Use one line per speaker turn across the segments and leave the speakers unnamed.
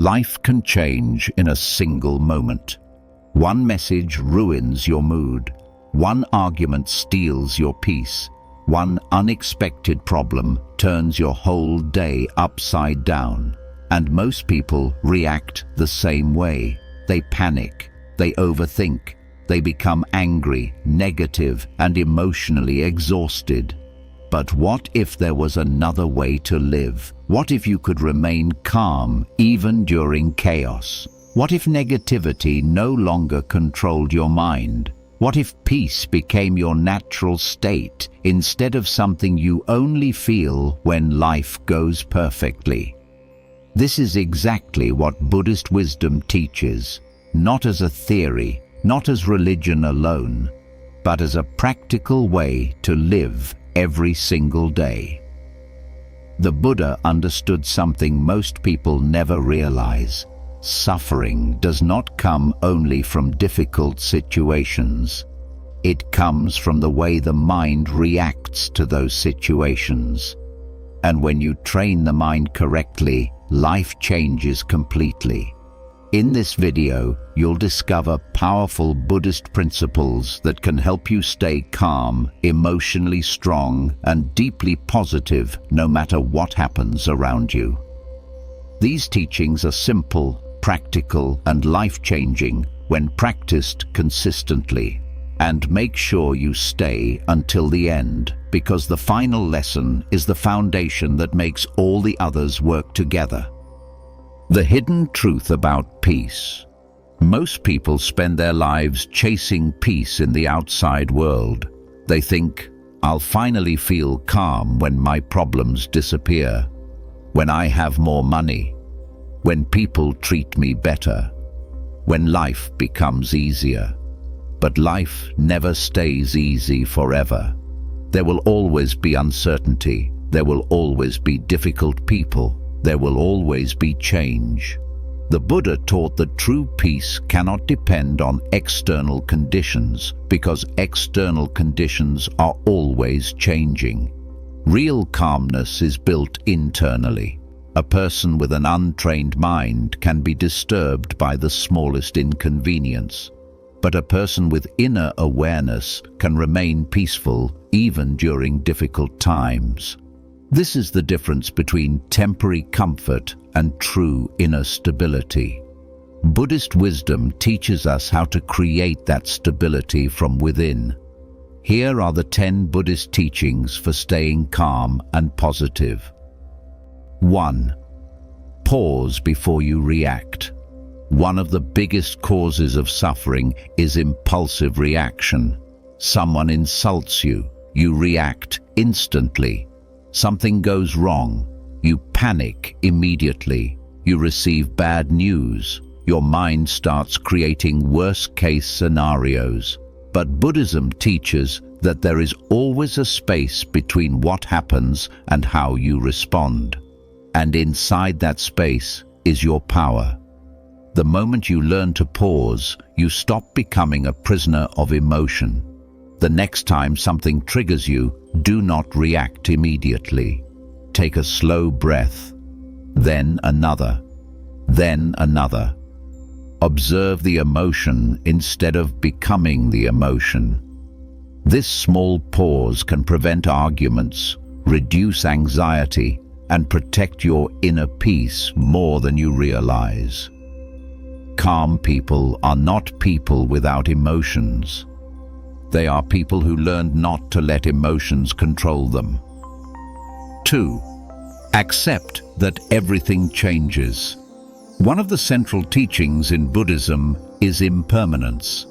Life can change in a single moment. One message ruins your mood. One argument steals your peace. One unexpected problem turns your whole day upside down. And most people react the same way. They panic, they overthink, they become angry, negative, and emotionally exhausted. But what if there was another way to live? What if you could remain calm even during chaos? What if negativity no longer controlled your mind? What if peace became your natural state instead of something you only feel when life goes perfectly? This is exactly what Buddhist wisdom teaches, not as a theory, not as religion alone, but as a practical way to live every single day. The Buddha understood something most people never realize. Suffering does not come only from difficult situations. It comes from the way the mind reacts to those situations. And when you train the mind correctly, life changes completely. In this video, you'll discover powerful Buddhist principles that can help you stay calm, emotionally strong, and deeply positive no matter what happens around you. These teachings are simple, practical, and life-changing when practiced consistently. And make sure you stay until the end, because the final lesson is the foundation that makes all the others work together. The hidden truth about peace. Most people spend their lives chasing peace in the outside world. They think, I'll finally feel calm when my problems disappear, when I have more money, when people treat me better, when life becomes easier. But life never stays easy forever. There will always be uncertainty. There will always be difficult people. There will always be change. The Buddha taught that true peace cannot depend on external conditions, because external conditions are always changing. Real calmness is built internally. A person with an untrained mind can be disturbed by the smallest inconvenience. But a person with inner awareness can remain peaceful even during difficult times. This is the difference between temporary comfort and true inner stability. Buddhist wisdom teaches us how to create that stability from within. Here are the 10 Buddhist teachings for staying calm and positive. 1. Pause before you react. One of the biggest causes of suffering is impulsive reaction. Someone insults you, you react instantly. Something goes wrong, you panic immediately. You receive bad news, your mind starts creating worst-case scenarios. But Buddhism teaches that there is always a space between what happens and how you respond. And inside that space is your power. The moment you learn to pause, you stop becoming a prisoner of emotion. The next time something triggers you, do not react immediately. Take a slow breath, then another, then another. Observe the emotion instead of becoming the emotion. This small pause can prevent arguments, reduce anxiety, and protect your inner peace more than you realize. Calm people are not people without emotions. They are people who learned not to let emotions control them. 2. Accept that everything changes. One of the central teachings in Buddhism is impermanence.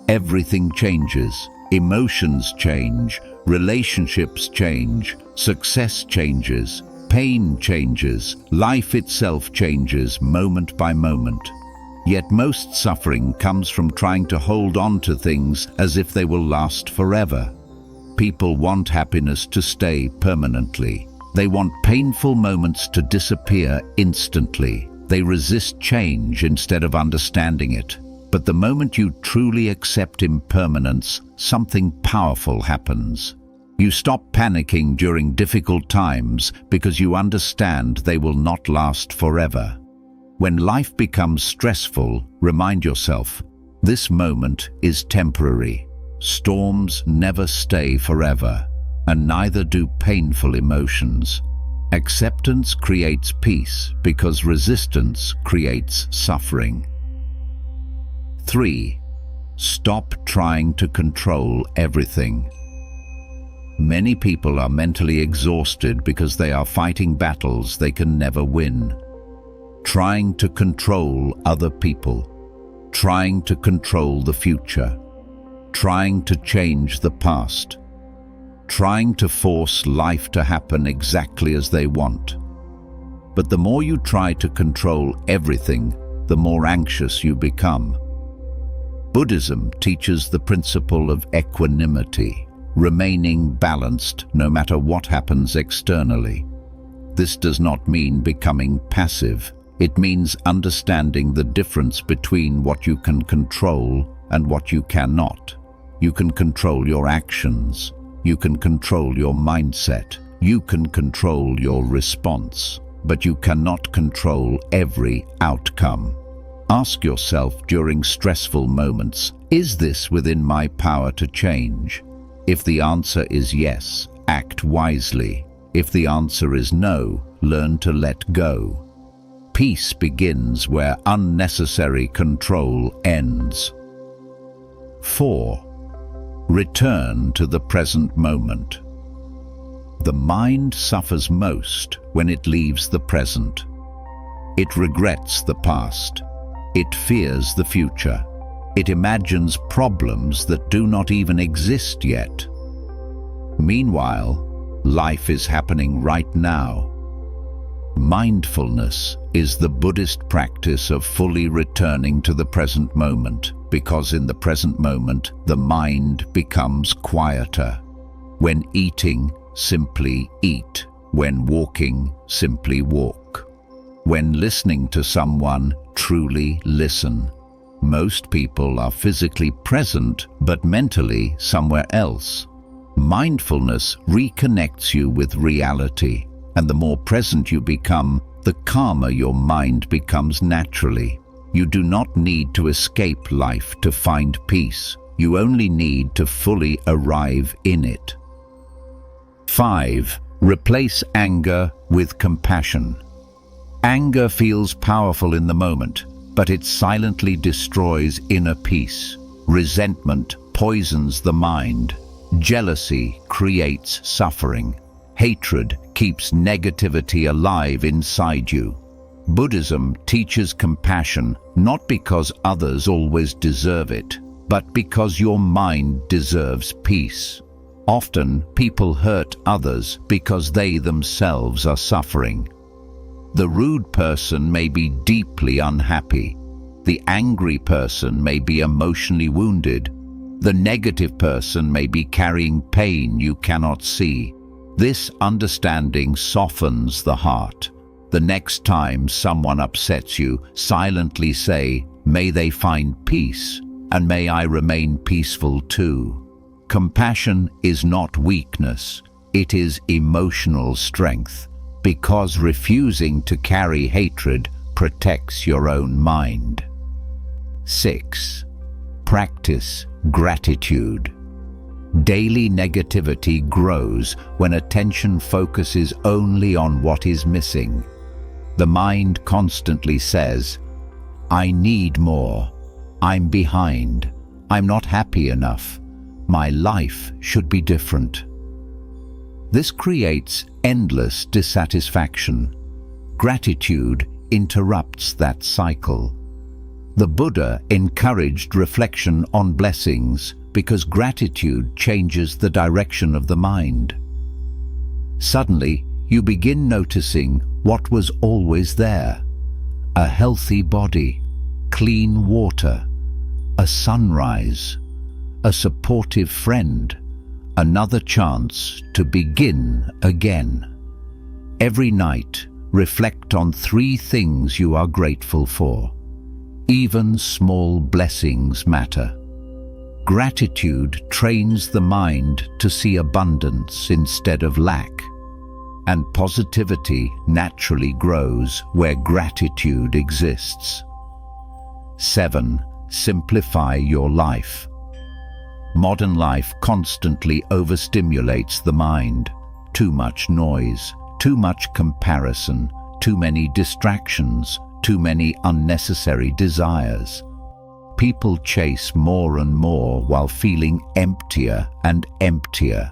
Everything changes. Emotions change, relationships change, success changes, pain changes, life itself changes moment by moment. Yet most suffering comes from trying to hold on to things as if they will last forever. People want happiness to stay permanently. They want painful moments to disappear instantly. They resist change instead of understanding it. But the moment you truly accept impermanence, something powerful happens. You stop panicking during difficult times because you understand they will not last forever. When life becomes stressful, remind yourself, this moment is temporary. Storms never stay forever, and neither do painful emotions. Acceptance creates peace because resistance creates suffering. 3. Stop trying to control everything. Many people are mentally exhausted because they are fighting battles they can never win. Trying to control other people, trying to control the future, trying to change the past, trying to force life to happen exactly as they want. But the more you try to control everything, the more anxious you become. Buddhism teaches the principle of equanimity, remaining balanced no matter what happens externally. This does not mean becoming passive. It means understanding the difference between what you can control and what you cannot. You can control your actions. You can control your mindset. You can control your response, but you cannot control every outcome. Ask yourself during stressful moments, is this within my power to change? If the answer is yes, act wisely. If the answer is no, learn to let go. Peace begins where unnecessary control ends. 4. Return to the present moment. The mind suffers most when it leaves the present. It regrets the past. It fears the future. It imagines problems that do not even exist yet. Meanwhile, life is happening right now. Mindfulness is the Buddhist practice of fully returning to the present moment, because in the present moment, the mind becomes quieter. When eating, simply eat. When walking, simply walk. When listening to someone, truly listen. Most people are physically present, but mentally somewhere else. Mindfulness reconnects you with reality, and the more present you become, the calmer your mind becomes naturally. You do not need to escape life to find peace. You only need to fully arrive in it. 5. Replace anger with compassion. Anger feels powerful in the moment, but it silently destroys inner peace. Resentment poisons the mind. Jealousy creates suffering. Hatred keeps negativity alive inside you. Buddhism teaches compassion not because others always deserve it, but because your mind deserves peace. Often, people hurt others because they themselves are suffering. The rude person may be deeply unhappy. The angry person may be emotionally wounded. The negative person may be carrying pain you cannot see. This understanding softens the heart. The next time someone upsets you, silently say, "May they find peace, and may I remain peaceful too." Compassion is not weakness, it is emotional strength, because refusing to carry hatred protects your own mind. 6. Practice gratitude. Daily negativity grows when attention focuses only on what is missing. The mind constantly says, "I need more. I'm behind. I'm not happy enough. My life should be different." This creates endless dissatisfaction. Gratitude interrupts that cycle. The Buddha encouraged reflection on blessings because gratitude changes the direction of the mind. Suddenly, you begin noticing what was always there: a healthy body, clean water, a sunrise, a supportive friend, another chance to begin again. Every night, reflect on 3 things you are grateful for. Even small blessings matter. Gratitude trains the mind to see abundance instead of lack. and positivity naturally grows where gratitude exists. 7. Simplify your life. Modern life constantly overstimulates the mind. Too much noise, too much comparison, too many distractions, too many unnecessary desires. People chase more and more while feeling emptier and emptier.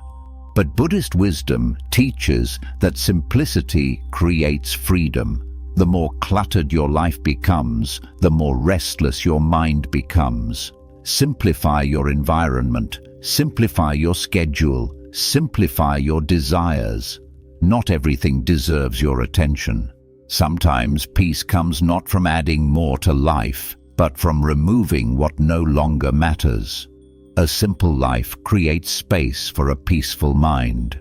But Buddhist wisdom teaches that simplicity creates freedom. The more cluttered your life becomes, the more restless your mind becomes. Simplify your environment, simplify your schedule, simplify your desires. Not everything deserves your attention. Sometimes peace comes not from adding more to life, but from removing what no longer matters. A simple life creates space for a peaceful mind.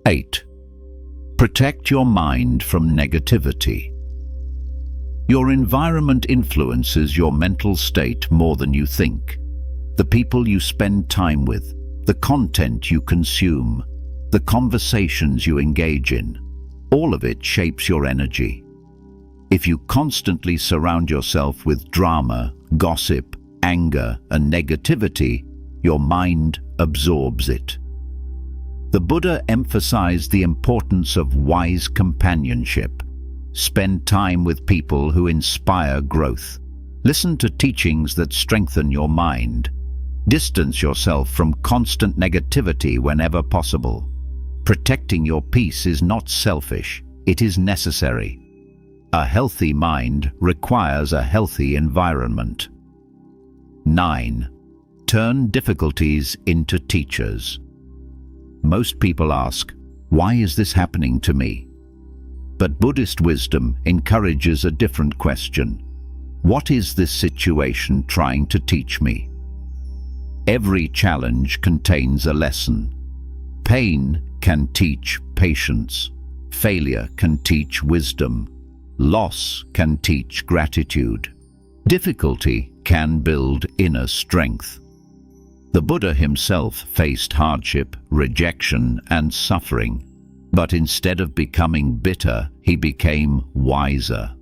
8. Protect your mind from negativity. Your environment influences your mental state more than you think. The people you spend time with, the content you consume, the conversations you engage in, all of it shapes your energy. If you constantly surround yourself with drama, gossip, anger, and negativity, your mind absorbs it. The Buddha emphasized the importance of wise companionship. Spend time with people who inspire growth. Listen to teachings that strengthen your mind. Distance yourself from constant negativity whenever possible. Protecting your peace is not selfish, it is necessary. A healthy mind requires a healthy environment. 9. Turn difficulties into teachers. Most people ask, why is this happening to me? But Buddhist wisdom encourages a different question. What is this situation trying to teach me? Every challenge contains a lesson. Pain can teach patience. Failure can teach wisdom. Loss can teach gratitude. Difficulty can build inner strength. The Buddha himself faced hardship, rejection, and suffering, but instead of becoming bitter, he became wiser.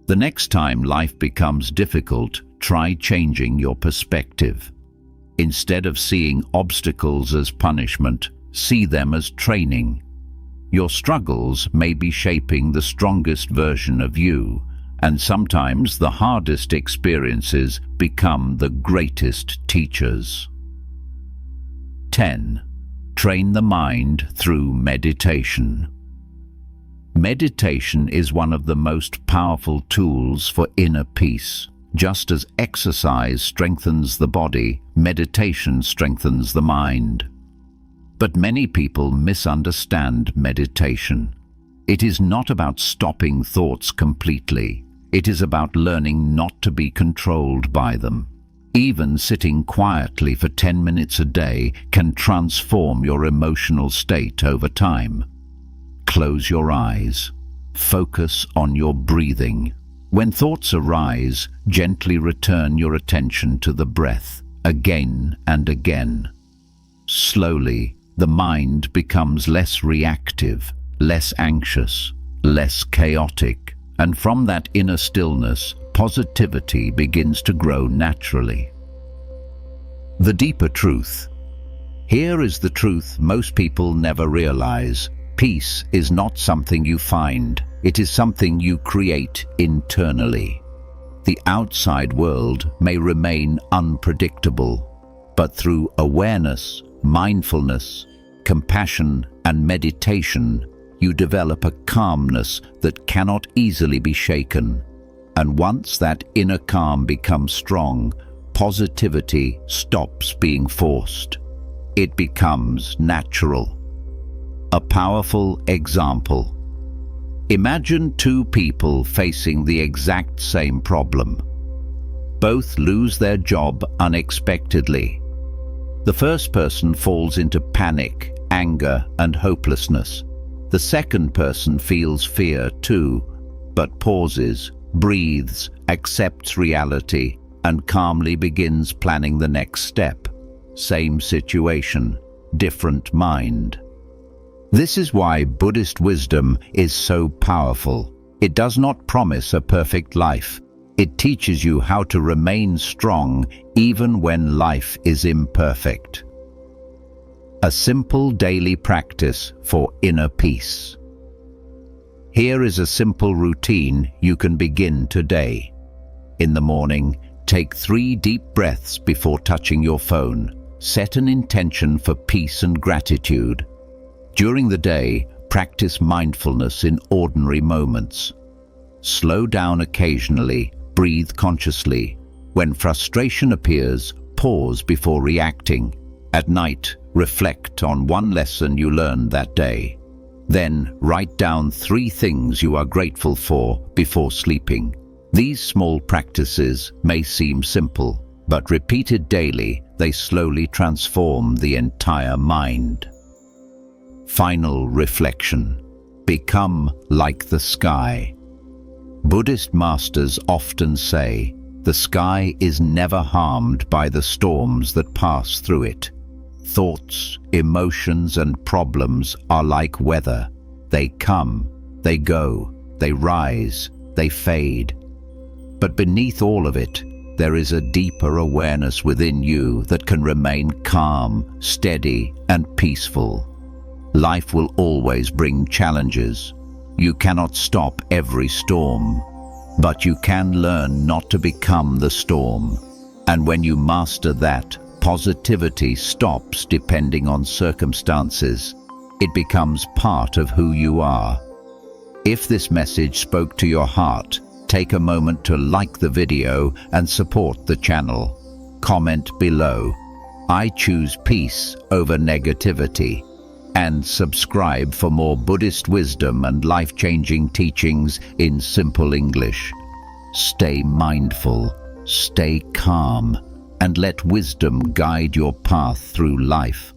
The next time life becomes difficult, try changing your perspective. Instead of seeing obstacles as punishment, see them as training. Your struggles may be shaping the strongest version of you, and sometimes the hardest experiences become the greatest teachers. 10. Train the mind through meditation. Meditation is one of the most powerful tools for inner peace. Just as exercise strengthens the body, meditation strengthens the mind. But many people misunderstand meditation. It is not about stopping thoughts completely. It is about learning not to be controlled by them. Even sitting quietly for 10 minutes a day can transform your emotional state over time. Close your eyes. Focus on your breathing. When thoughts arise, gently return your attention to the breath, again and again. Slowly, the mind becomes less reactive, less anxious, less chaotic, and from that inner stillness, positivity begins to grow naturally. The deeper truth. Here is the truth most people never realize. Peace is not something you find, it is something you create internally. The outside world may remain unpredictable, but through awareness, mindfulness, compassion, and meditation, you develop a calmness that cannot easily be shaken. And once that inner calm becomes strong, positivity stops being forced. It becomes natural. A powerful example. Imagine two people facing the exact same problem. Both lose their job unexpectedly. The first person falls into panic, anger, and hopelessness. The second person feels fear too, but pauses, breathes, accepts reality, and calmly begins planning the next step. Same situation, different mind. This is why Buddhist wisdom is so powerful. It does not promise a perfect life. It teaches you how to remain strong even when life is imperfect. A simple daily practice for inner peace. Here is a simple routine you can begin today. In the morning, take 3 deep breaths before touching your phone. Set an intention for peace and gratitude. During the day, practice mindfulness in ordinary moments. Slow down occasionally, breathe consciously. When frustration appears, pause before reacting. At night, reflect on one lesson you learned that day. Then, write down 3 things you are grateful for before sleeping. These small practices may seem simple, but repeated daily, they slowly transform the entire mind. Final reflection. Become like the sky. Buddhist masters often say, the sky is never harmed by the storms that pass through it. Thoughts, emotions, and problems are like weather. They come, they go, they rise, they fade. But beneath all of it, there is a deeper awareness within you that can remain calm, steady, and peaceful. Life will always bring challenges. You cannot stop every storm, but you can learn not to become the storm. And when you master that, positivity stops depending on circumstances. It becomes part of who you are. If this message spoke to your heart, take a moment to like the video and support the channel. Comment below, "I choose peace over negativity," and subscribe for more Buddhist wisdom and life-changing teachings in simple English. Stay mindful, stay calm, and let wisdom guide your path through life.